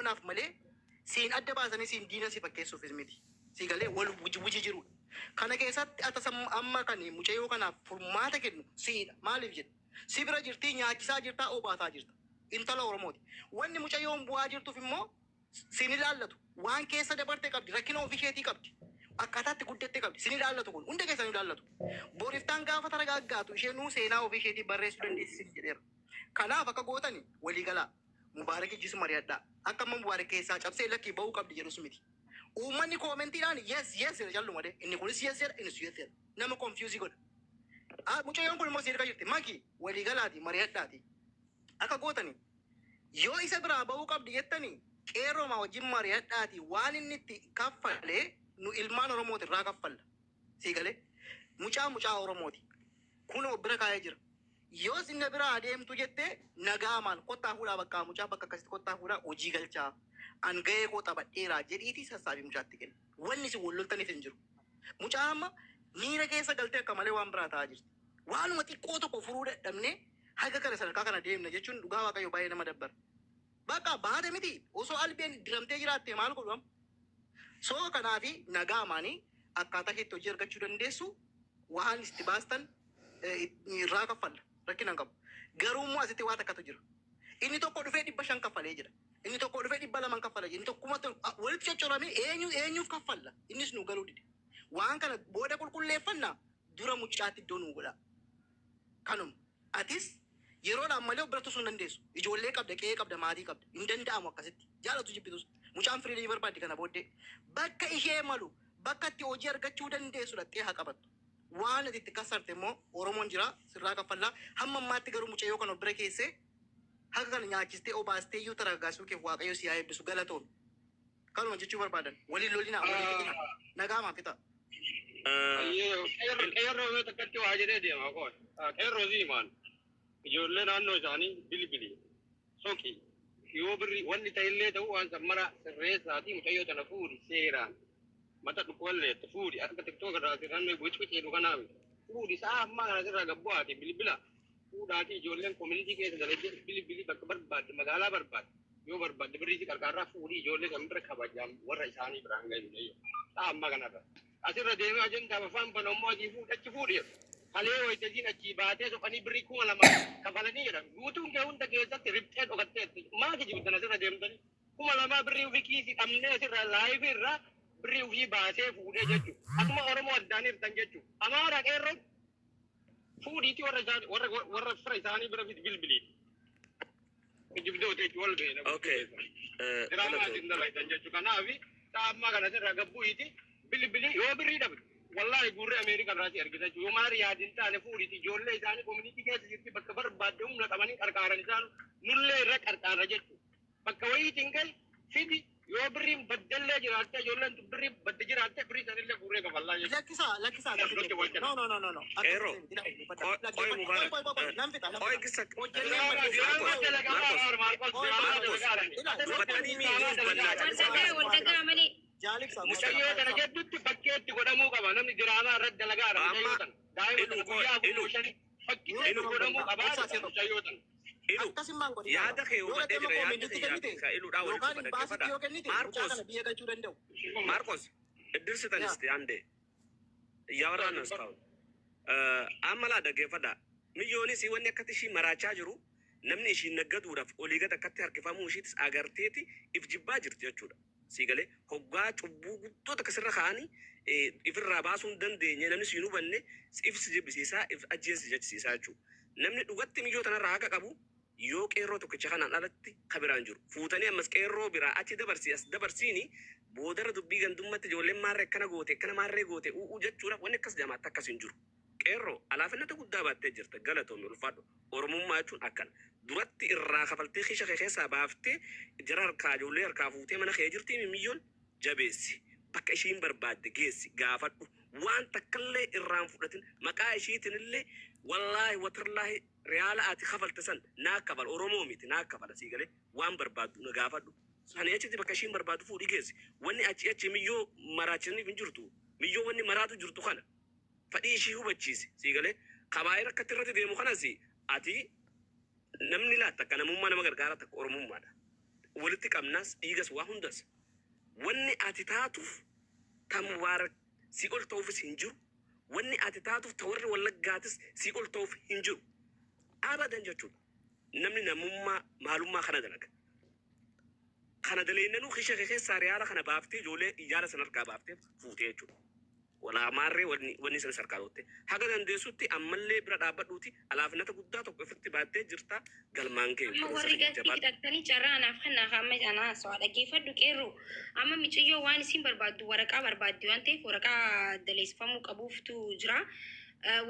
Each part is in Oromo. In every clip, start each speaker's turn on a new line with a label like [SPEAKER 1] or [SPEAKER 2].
[SPEAKER 1] naaf malee siin adda baasanii siin diina si fakkeessuufis miti. Si galee wal wuji jiru. Kana keessatti atasam amma kan mucayyoo kanaaf furmaata kennu siidha. Maaliif jedhu? Si bira jirtii nyaachisaa jirtaa obaataa jirta. Intala Oromooti. Wanni mucayyoon bu'aa jirtuuf immoo siin ilaallatu. Waan keessa dabarte qabdi. Rakkina ofii keetii qabdi. Akkaataatti guddatte qabdi. Siin ilaallatu kun hunda keessan ilaallatu. Booriftaan gaafa taragaaggaatu isheenuu seenaa ofii keetii barreessuu dandeessi jedheera. Kanaaf akka gootani walii galaa. Mubaarak ijjisu mari'adhaa. Akka amma Mubaarak keessaa cabsee lakkii ba'uu qabdi jedhus miti. Uummanni koomentiidhaan yes jallu malee inni kunis yes jedha innis yes jedha. Nama konfiyuuzii godha. Mucayyoon kun immoo seerqa jirti. Maki walii galaati mari'adhaati. Akka gootani yoo isa biraa ba'uu qabdi jettanii qeerroma wajjin mari'adhaati waan inni itti kaffalee nu ilmaan Oromooti irraa kaffalla. Siigalee mucaa Oromooti. Kun bira kaayee jira. Yoo sinna bira adeemtu jettee nagaamaan kottaa fuudhaa bakka mucaa bakka akkasitti kottaa fuudhaa hojii galchaa an ga'ee koo taphadheeraa jedhiitii sassaabii mucaatti kenna. Wanni si wal loltaniif hin jiru. Mucaa amma miira keessa galtee akka malee waan biraa ta'aa jirti. Waanuma xiqqoo tokko furuu dadhabnee haga kana sadarkaa kana deemna jechuun dhugaa Waaqayyo baay'ee nama dabbara. Bakka baate miti osoo albeen diramtee jiraatte maal godham? Soo kanaafi nagaamaanii akkaataa keetti hojii argachuu dandeessu waan itti baastan irraa kaffalla. Rakkinaan qabu. Garuu immoo asitti waan takkatu jira. Inni tokko dhufee 500 kaffalee jira. Inni tokko dhufee 200 kaffalee jira. Inni tokko walitti cocoramee eenyuuf kaffalla. Innis nu galuu dide. Waan kana booda qulqulleeffannaa dura mucaatti iddoo nu godha. Kanuma atis yeroodhaan malee bira tusuu hin dandeessu. Ijoollee qabda, qe'ee qabda, maatii qabda. Hin danda'amu akkasitti. Jaalatu jibbitus. Mucaan firiilii barbaaddi kana booddee. Bakka ishee malu bakka itti hojii argachuu dandeessu dhattee haa qabattu. Waan itti kasarte immoo Oromoon jira sirraa kaffallaa hamma ammaatti garuu mucayyoo kana bira keessee haga kana nyaachistee obaastee iyyuu taraggaasuu keef Waaqayyo si haa eebbisu galatoon. Kanuma jechuu barbaadan waliin lolinaa waliin nagaamaa fixa.
[SPEAKER 2] Qeerroo takkatti waa jedhee deema qoon. Qeerroo ziimaan ijoollee naannoo isaanii bilibili soqi yoo birri wanni ta'illee ta'u waan sammara sirreessaatii mucayyoo tana fuudhi seeraan. Mata dhukkoolee fuudhi akka tiktook irraa sirnaan gochuu jedhu kanaaf fuudhi isaa amma kana sirraa gabbu'aati bilbila fuudhaati ijoolleen koomunitii keessa dalagee bilibili bakka barbaadde magaalaa barbaadde yoo barbaadde birriisi qarqaarraa fuudhi ijoollee kan bira kabajaan warra isaanii biraan gahu isaa amma kanarra asirra deemee ajandaa afaan banammoo adii fuudhachi fuudhi halee wayitasiin achii baatee soqanii birrii 2,000 kafalanii jedhan guutuun kee hunda keessatti ribxee dhokatteetti maa kijibtan asirra deemtanii 2,000 birrii ofii kiisii dhabnee asirra laayivii irraa birrii ofii baasee fuudhee jechuudha. Akkuma Oromoo addaan hirtan jechuudha. Amaara qeerroon fuudhiiti warra fira isaanii bira bilbiliiti. Jibdoota jechuun wal beena. Diraamaa isin dalaitan jechuudha. Kanaafi amma kana sirraa gabbu'iiti bilbilii yoo birrii dhabde. Wallahi gurri Ameerika irraati argita jechuudha. Yoo maari yaadin taane fuudhiiti ijoollee isaanii koomunitii keessa jirti bakka barbaadde humna qabanii qarqaaran isaan nullee irra qarqaara jechuudha. Bakka wayiitiin gal fidi yoo birriin baddallee jiraatte ijoolleen birrii badde jiraatte birrii sanillee gurree kafallaa jechuudha. Lakkisaa. No.
[SPEAKER 3] Qeerroo. Qoy Mubaarak. Qoy gisa.
[SPEAKER 2] Mucayyoo kana jedhutti bakkeetti godhamuu qaba namni diraamaa irratti dalagaa mucayyoo tana. Daa'imman guyyaa bulshanii bakkeetti godhamuu qaba mucayyoo tana.
[SPEAKER 3] Yaada kee hubatee jira yaada iluudhaa walitti fudhate. Marcos iddir sitanisti ande yawaraan askaa'u. Amma laa dhaggeeffadha. Miyyoonis wanni akkatti ishii maraachaa jiru namni ishii naggaduudhaaf olii gad akkatti harkifamuu ishiitis agarteeti if jibbaa jirti jechuudha. Siigalee hoggaa cubbuu guddoota akkasirra kaa'anii ifirraa baasuu hin dandeenye namni siin hubanne if si jibbisiisaa if ajjeesi jechisiisaa jechuudha. Namni dhugatti miyyoo tanarraa haqa qabu yoo qeerroo tokkicha kanaan alatti kabiraan jiru. Fuutanii ammas qeerroo biraa achi as dabarsiini boodarra dubbii gandummatti ijoolleen maarree akkana goote akkana maarree goote jechuudha wanni akkas jamaatti akkas hin jiru. Qeerroo alaafinnata guddaa baattee jirta galatoomii ulfaadhu. Oromummaa jechuun akkana. Duratti irraa kafaltee keesha kee keessaa baaftee jara harkaa ijoollee harkaa fuutee mana kee jirtii miyyoon jabeessi. Bakka ishiin barbaadde geessi gaafadhu. Waan takkallee irraan fudhatin maqaa ishiitinillee wallahi watarlahi reala ati kafalta san naa kafal Oromoo miti naa kafala siigalee waan barbaaddu na gaafadhu. Sani achitti bakka ishiin barbaaddu fuudhii geessi. Wanni achi miyyoo maraachiniif hin jirtu. Miyyoo wanni maraatu jirtu kana. Fadhii ishii hubachiisi siigalee kabaayee rakkatti irratti deemu kanas ati namni laatta akka namummaa nama gargaara takka Oromummaadha. walitti qabnaas dhiigas waa hundas wanni ati taatuuf tamwaara si ol ta'uufis hin jiru wanni ati taatuuf ta warri wallaggaatis si ol ta'uuf hin jiru abadan jechuudha. Namni namummaa maalummaa kana dalaga. Kana daleennanuu kisha keessaa riyaala kana baaftee ijoollee iyyaala san harkaa baaftee fuutee jechuudha. Walaa maarree wanni sana sarkaalootte. Haga dandeessutti ammallee bira dhaabbadhuuti alaafinata guddaa tokko ofitti baattee jirta galmaan kee.
[SPEAKER 4] Amma warri gastii hidhattanii carraa anaaf kan naaf amma anaa haasawaa dhaggeeffadhu qeerroo. Amma miiciyyoo waan isin barbaaddu waraqaa barbaaddi waan ta'eef waraqaa daleessifamuu qabuuftu jira.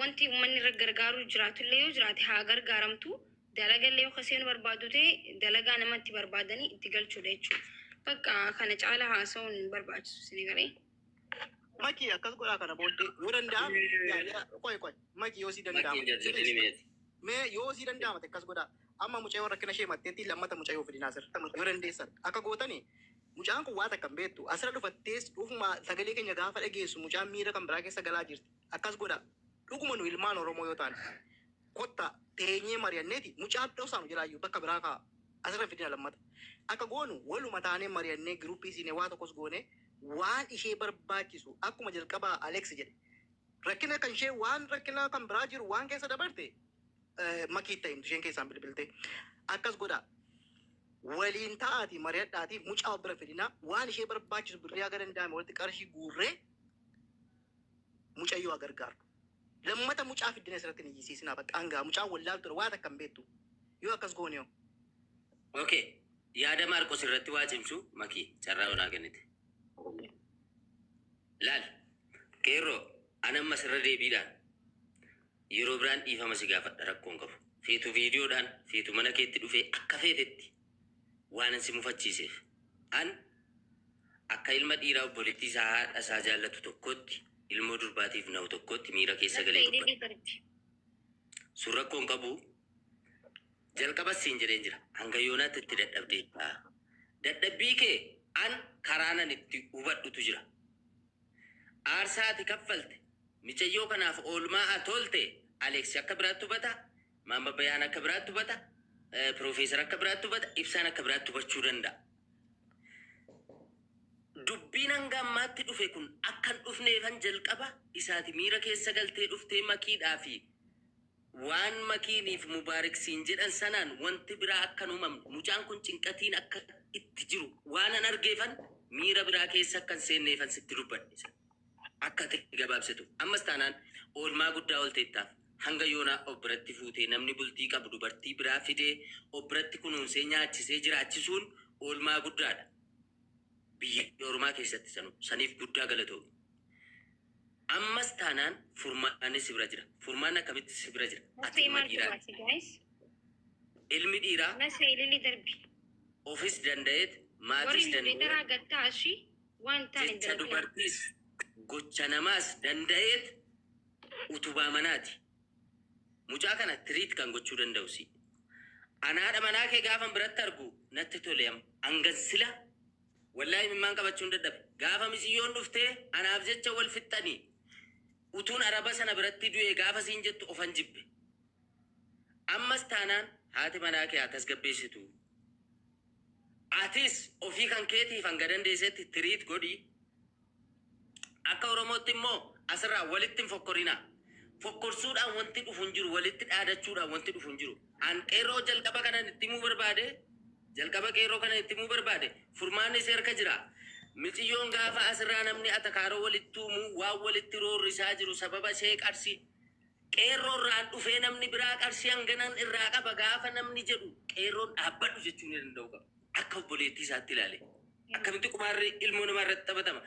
[SPEAKER 4] Wanti uummanni irra gargaaru jiraatullee yoo jiraate haa gargaaramtu. Dalagallee yoo kaseen barbaadu ta'e dalagaa namatti barbaadanii itti galchuudha jechuudha. Bakka kana caala haasawuun barbaachisu isin garee.
[SPEAKER 1] Maki akkas godhaa kana booddee yoo danda'ame qoy maki yoo si danda'ame mee yoo si danda'ame akkas godhaa amma mucayyoo rakkina ishee matteetti lammata mucayyoo fidinaa sirta yoo dandeessan akka gootanii mucaan kun waa takka hin beektu asirra dhufattees dhufuma sagalee keenya gaafa dhageessu mucaan miira kan biraa keessa galaa jirti akkas godhaa dhuguma nu ilmaan Oromoo yoo ta'an kotta teenyee mari'anneeti mucaa dhoosaanu jiraayyuu bakka biraa kaa asirra fidina lammata akka goonu waluma taanee mari'annee giruuppii siinee waa tokkos goone waan ishee barbaachisu akkuma jalqabaa Alex jedhe rakkina kan ishee waan rakkina kan biraa jiru waan keessa dabarte makii ta'e isheen keessaan bilbilte akkas godha waliin ta'aati mari'adhaati mucaa bira fidina waan ishee barbaachisu birrii aga danda'ame walitti qarshii guurree mucayyoo gargaaru lammata mucaa fiddina asirratti ni yisiisinaa bakka hangaa mucaa wallaalu ture waan akka hin beektu yoo akkas goone yoo.
[SPEAKER 5] Okay, yaada Maarqos irratti waa cimsu makii carraa onaa kennite. Laal, qeerroo anamma sirra deebiidhaan yeroo biraan dhiifama si gaafadha rakkoon qabu. Feetu viidiyoodhaan feetu mana keetti dhufee akka feetetti waan si mufachiiseef. An akka ilma dhiiraa obboleettii isaa haadha isaa jaallatu tokkotti ilmoo durbaatiif na'u tokkotti miira keessa galee dubbata. Sun rakkoon qabu jalqabas siin jedheen jira. Hanga yoonaatti itti dadhabdee. Dadhabbii kee an karaanan itti hubadhutu jira. Aarsaati kaffalte micayyoo kanaaf oolmaa atolte Aleksi akka biraatti hubata, Maamma Bayaan akka biraatti hubata, Profeesar akka biraatti hubata, Ibsaan akka biraatti hubachuu danda'a. Dubbiin hanga ammaatti dhufe kun akkan dhufneefan jalqaba isaati miira keessa galtee dhuftee makiidhaa fi waan makiiniif mubaariksiin jedhan sanaan wanti biraa akkan uumamne mucaan kun cinqatiin akka itti jiru waan an argeefan miira biraa keessa akkan seenneefan sitti dubbadhisa. Akka ta'e gabaabsitu ammas taanaan oolmaa guddaa olteettaaf hanga yoonaa of biratti fuutee namni bultii qabu dubartii biraa fidee of biratti kunuunsee nyaachisee jiraachisuun oolmaa guddaadha. Biyya Oromaa keessatti saniif guddaa galatoomu. Ammas taanaan furmaanni si bira jira. Furmaan akkamitti si bira jira? Ati ilma dhiiraa. Ilmi dhiiraa ofis danda'eet maatis danda'eet jecha dubartiis gocha namaas danda'eet utubaa manaati. Mucaa kana tiriit kan gochuu danda'usi. Anaadha manaa kee gaafan biratti argu natti toleam angansila wallahi mimmaan qabachuun dadhabe. Gaafa misiyyoon dhuftee anaaf jecha wal fixxanii utuun araba sana biratti du'ee gaafa siin jettu ofan jibbe. Ammas taanaan haati manaa kee akkas gabbeessitu. Atis ofii kan keetiif hanga dandeessetti tiriit godhi. Akka Oromootti immoo asirraa walitti hin fokkorinaa. Fokkorsuudhaan wanti dhufu hin jiru, walitti dhaadachuudhaan wanti dhufu hin jiru. An qeerroo jalqaba kanan itti himuu barbaade, jalqaba qeerroo kana itti himuu barbaade, furmaanni si harka jira. Miciyyoon gaafa asirraa namni atakaaroo walitti uumuu waan walitti roorrisaa jiru sababa ishee qarsi. Qeerroo irraan dhufee namni biraa qarshii hanganan irraa qaba gaafa namni jedhu qeerroon dhaabbadhu jechuu ni danda'u qaba. Akka obboleettii isaatti ilaale. Akkamitti qumaarri ilmoo namaa irratti taphatama?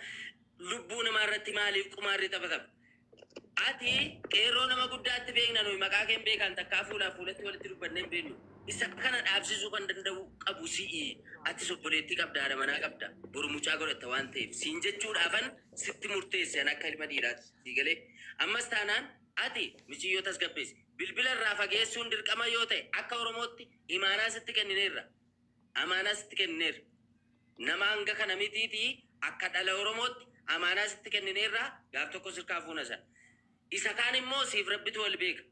[SPEAKER 5] Lubbuu namaa irratti maaliif qumaarri taphatama? Ati qeerroo nama guddaatti beekna nuyi maqaa keen beekan takkaa fuulatti walitti dubbannee hin beeknu. Isa kana dhaabsisuu kan danda'u qabu si'i. Ati obboleettii qabda, haadha manaa qabda. Boru mucaa godhatta waan ta'eef siin jechuudhaafan sitti murteessan akka ilma dhiiraatti sii galee. Ammas taanaan ati miciyyoo tasgabbeessi. Bilbila irraa fageessuun dirqama yoo ta'e akka Oromootti imaanaa sitti kennineerra. Amaanaa sitti kennineerra. Nama hanga kana mitiitii akka dhala Oromootti amaanaa sitti kennineerra gaaf tokko sirkaa fuuna sana. Isa kaan immoo siif rabbitu wal beeka.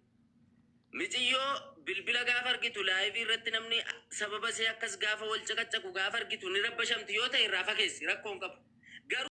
[SPEAKER 5] Miciyyoo bilbila gaafa argitu laayivii irratti namni sababa see akkas gaafa wal caqacaku gaafa argitu ni rabbashamti yoo ta'e irraa fageessi rakkoon qabu.